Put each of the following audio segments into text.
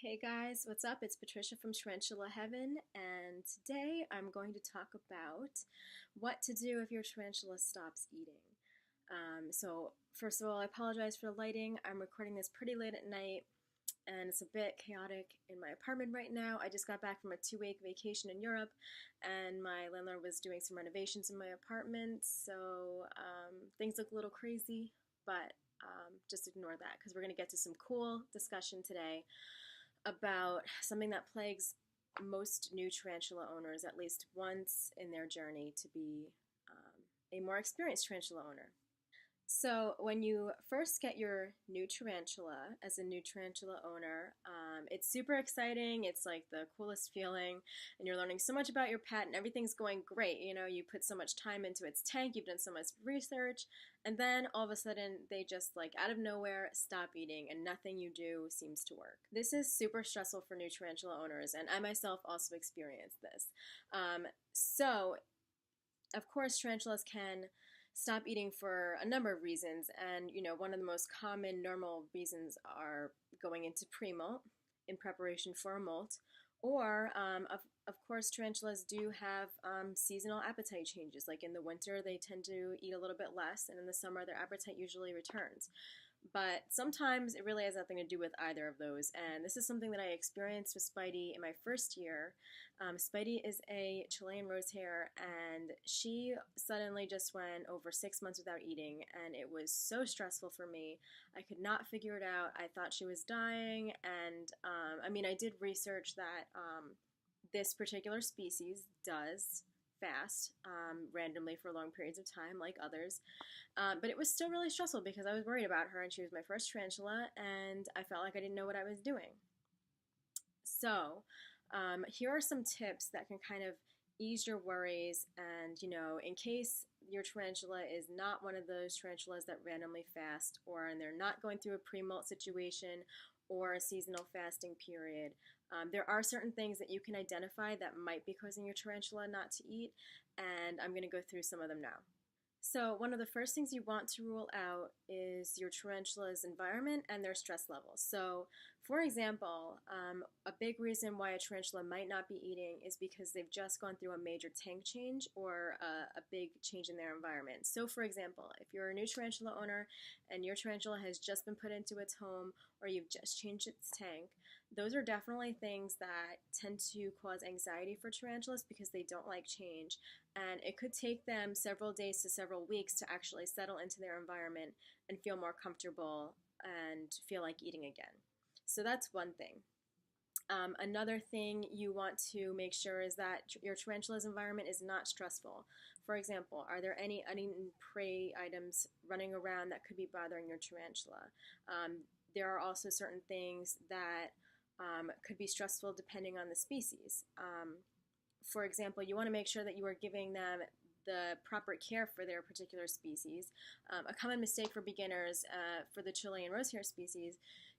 Hey guys, what's up? It's Patricia from Tarantula Heaven, and today I'm going to talk about what to do if your tarantula stops eating. First of all, I apologize for the lighting. I'm recording this pretty late at night, and it's a bit chaotic in my apartment right now. I just got back from a 2-week vacation in Europe, and my landlord was doing some renovations in my apartment, so things look a little crazy, but just ignore that because we're going to get to some cool discussion today about something that plagues most new tarantula owners at least once in their journey to be a more experienced tarantula owner. So, when you first get your new tarantula as a new tarantula owner, it's super exciting. It's like the coolest feeling, and you're learning so much about your pet, and everything's going great. You know, you put so much time into its tank, you've done so much research, and then all of a sudden, they just like out of nowhere stop eating, and nothing you do seems to work. This is super stressful for new tarantula owners, and I myself also experienced this. So, of course, tarantulas can stop eating for a number of reasons. And, one of the most common normal reasons are going into pre-molt in preparation for a molt. Or, of course, tarantulas do have seasonal appetite changes. Like in the winter, they tend to eat a little bit less, and in the summer, their appetite usually returns. But sometimes it really has nothing to do with either of those. And this is something that I experienced with Spidey in my first year. Spidey is a Chilean rosehair, and she suddenly just went over 6 months without eating, and it was so stressful for me. I could not figure it out. I thought she was dying, and I did research that this particular species does fast randomly for long periods of time, like others. But it was still really stressful because I was worried about her, and she was my first tarantula, and I felt like I didn't know what I was doing. So, here are some tips that can kind of ease your worries, and in case your tarantula is not one of those tarantulas that randomly fast, or and they're not going through a pre-molt situation or a seasonal fasting period, there are certain things that you can identify that might be causing your tarantula not to eat, and I'm going to go through some of them now. So, one of the first things you want to rule out is your tarantula's environment and their stress levels. So, for example, a big reason why a tarantula might not be eating is because they've just gone through a major tank change or a big change in their environment. So, for example, if you're a new tarantula owner and your tarantula has just been put into its home or you've just changed its tank, those are definitely things that tend to cause anxiety for tarantulas because they don't like change, and it could take them several days to several weeks to actually settle into their environment and feel more comfortable and feel like eating again. So that's one thing. Another thing you want to make sure is that your tarantula's environment is not stressful. For example, are there any uneaten prey items running around that could be bothering your tarantula? There are also certain things that could be stressful depending on the species. For example, you want to make sure that you are giving them the proper care for their particular species. A common mistake for beginners for the Chilean rosehair species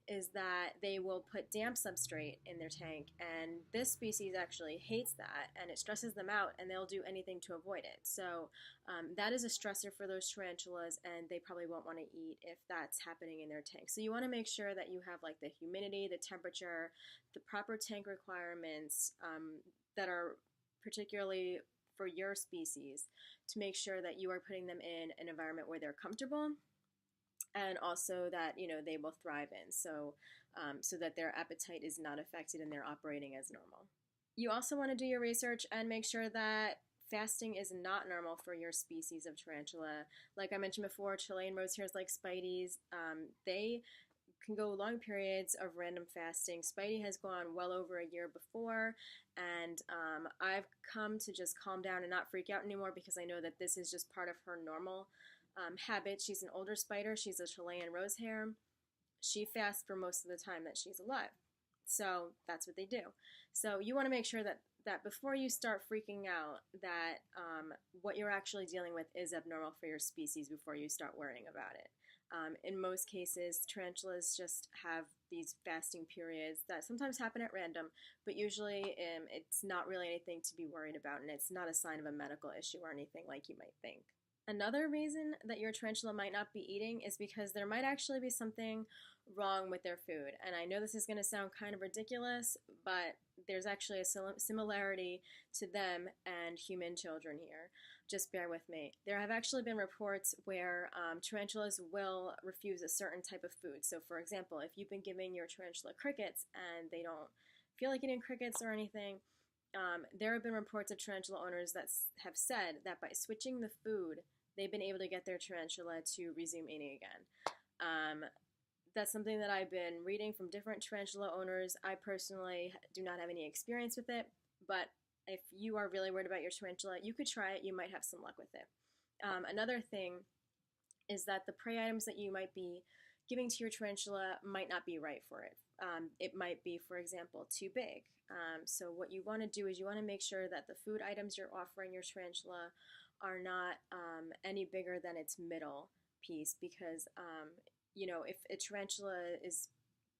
is that they will put damp substrate in their tank, and this species actually hates that, and it stresses them out, and they'll do anything to avoid it. So that is a stressor for those tarantulas, and they probably won't want to eat if that's happening in their tank. So you want to make sure that you have like the humidity, the temperature, the proper tank requirements that are particularly for your species, to make sure that you are putting them in an environment where they're comfortable, and also that they will thrive in, so that their appetite is not affected and they're operating as normal. You also want to do your research and make sure that fasting is not normal for your species of tarantula. Like I mentioned before, Chilean rosehairs like Spidey's, they can go long periods of random fasting. Spidey has gone well over a year before, and I've come to just calm down and not freak out anymore because I know that this is just part of her normal habit. She's an older spider. She's a Chilean rosehair. She fasts for most of the time that she's alive. So that's what they do. So you want to make sure that before you start freaking out, that what you're actually dealing with is abnormal for your species before you start worrying about it. In most cases, tarantulas just have these fasting periods that sometimes happen at random, but usually it's not really anything to be worried about, and it's not a sign of a medical issue or anything like you might think. Another reason that your tarantula might not be eating is because there might actually be something wrong with their food. And I know this is going to sound kind of ridiculous, but there's actually a similarity to them and human children here. Just bear with me. There have actually been reports where tarantulas will refuse a certain type of food. So for example, if you've been giving your tarantula crickets and they don't feel like eating crickets or anything, there have been reports of tarantula owners that have said that by switching the food, they've been able to get their tarantula to resume eating again. That's something that I've been reading from different tarantula owners. I personally do not have any experience with it, but if you are really worried about your tarantula, you could try it. You might have some luck with it. Another thing is that the prey items that you might be giving to your tarantula might not be right for it. It might be, for example, too big. So what you want to do is you want to make sure that the food items you're offering your tarantula are not any bigger than its middle piece, because if a tarantula is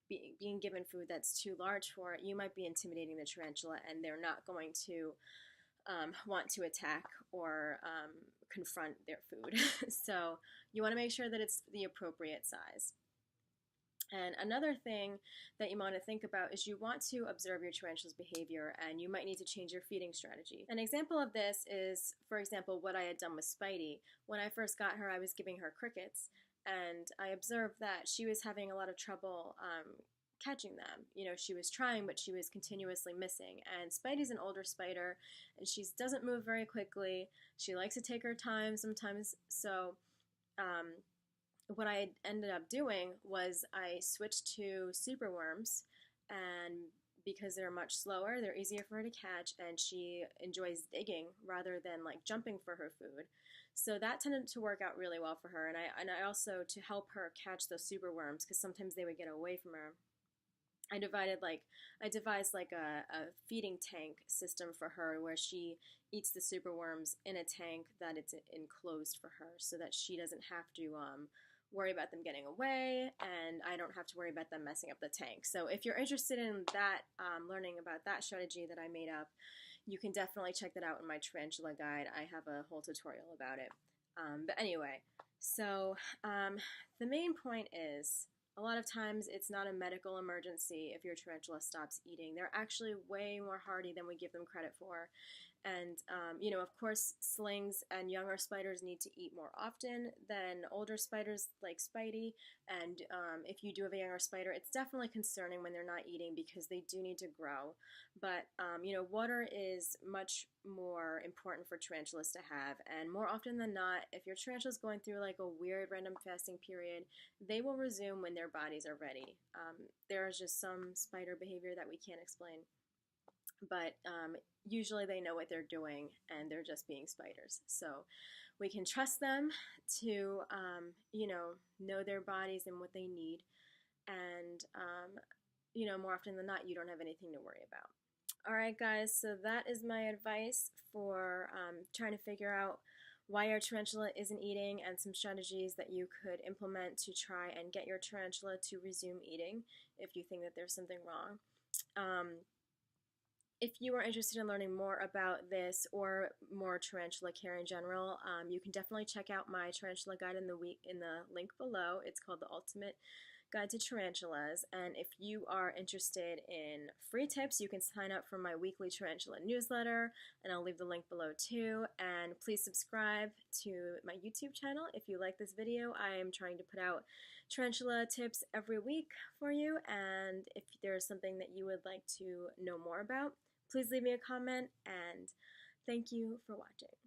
being given food that's too large for it, you might be intimidating the tarantula and they're not going to want to attack or confront their food. So you want to make sure that it's the appropriate size. And another thing that you want to think about is you want to observe your tarantula's behavior, and you might need to change your feeding strategy. An example of this is, for example, what I had done with Spidey. When I first got her, I was giving her crickets, and I observed that she was having a lot of trouble catching them. She was trying, but she was continuously missing. And Spidey's an older spider, and she doesn't move very quickly. She likes to take her time sometimes, so what I ended up doing was I switched to superworms, and because they're much slower, they're easier for her to catch, and she enjoys digging rather than like jumping for her food. So that tended to work out really well for her, and I also, to help her catch those superworms, because sometimes they would get away from her, I devised a feeding tank system for her where she eats the superworms in a tank that it's enclosed for her, so that she doesn't have to worry about them getting away, and I don't have to worry about them messing up the tank. So if you're interested in that, learning about that strategy that I made up, you can definitely check that out in my tarantula guide. I have a whole tutorial about it. But anyway, so the main point is, a lot of times it's not a medical emergency if your tarantula stops eating. They're actually way more hardy than we give them credit for. And, of course, slings and younger spiders need to eat more often than older spiders like Spidey. And if you do have a younger spider, it's definitely concerning when they're not eating, because they do need to grow. But, water is much more important for tarantulas to have. And more often than not, if your tarantula is going through like a weird random fasting period, they will resume when their bodies are ready. There is just some spider behavior that we can't explain. But usually they know what they're doing, and they're just being spiders. So we can trust them to, know their bodies and what they need. And, more often than not, you don't have anything to worry about. All right, guys, so that is my advice for trying to figure out why your tarantula isn't eating, and some strategies that you could implement to try and get your tarantula to resume eating if you think that there's something wrong. If you are interested in learning more about this or more tarantula care in general, you can definitely check out my tarantula guide in the link below. It's called The Ultimate Guide to Tarantulas. And if you are interested in free tips, you can sign up for my weekly tarantula newsletter, and I'll leave the link below too. And please subscribe to my YouTube channel if you like this video. I am trying to put out tarantula tips every week for you, and if there's something that you would like to know more about, please leave me a comment, and thank you for watching.